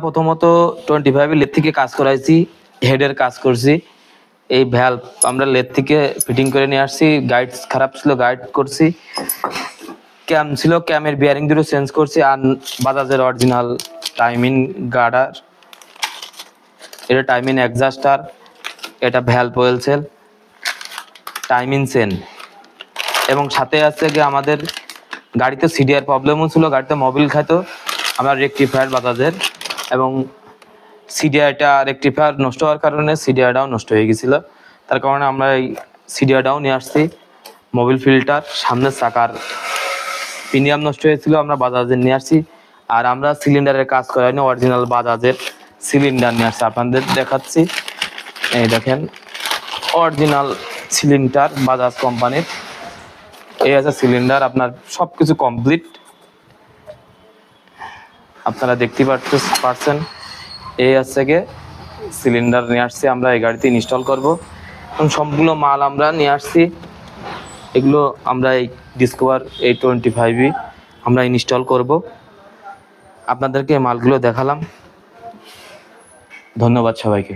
প্রথমত 25 লেদ থেকে কাজ করাইছি, হেডের কাজ করছি। এই ভ্যালভ আমরা লেদ থেকে ফিটিং করে নিয়ে আসছি। গাইড খারাপ ছিল, গাইড করছি। ক্যাম ছিল, ক্যামের বিয়ারিং দুটো চেঞ্জ করছি। আর বাজাজের অরিজিনাল টাইমিং গার্ডার, এটা টাইমিং এক্সাস্টার, এটা valve oil seal, timing chain, এবং সাথে আছে যে আমাদের গাড়িতে সিডিআর প্রবলেমও ছিল, গাড়িতে মোবিল খাইতো। আমরা রেকটিফায়ার বাজাজের, এবং সিডিআইটা রেকটিফায়ার নষ্ট হওয়ার কারণে সিডিআইটাও নষ্ট হয়ে গেছিল। তার কারণে আমরা এই সিডিআইটাও নিয়ে আসছি। মোবিল ফিল্টার, সামনের চাকার প্রিমিয়াম নষ্ট হয়েছিল, আমরা বাজাজের নিয়ে আসছি। আর আমরা সিলিন্ডারের কাজ করাইনি, অরিজিনাল বাজাজের সিলিন্ডার নিয়ে আসছি। আপনাদের দেখাচ্ছি, এই দেখেন অরিজিনাল সিলিন্ডার বাজাজ কোম্পানির। এই আছে সিলিন্ডার, আপনার সব কিছু কমপ্লিট, আপনারা দেখতে পাচ্ছেন। এই আছে গিয়ে সিলিন্ডার নিয়ে আসছি আমরা, এই গাড়িতে ইনস্টল করব। এবং সবগুলো মাল আমরা নিয়ে আসছি, এগুলো আমরা এই ডিসকভার এই 25 আমরা ইনস্টল করব। আপনাদেরকে মালগুলো দেখালাম। ধন্যবাদ সবাইকে।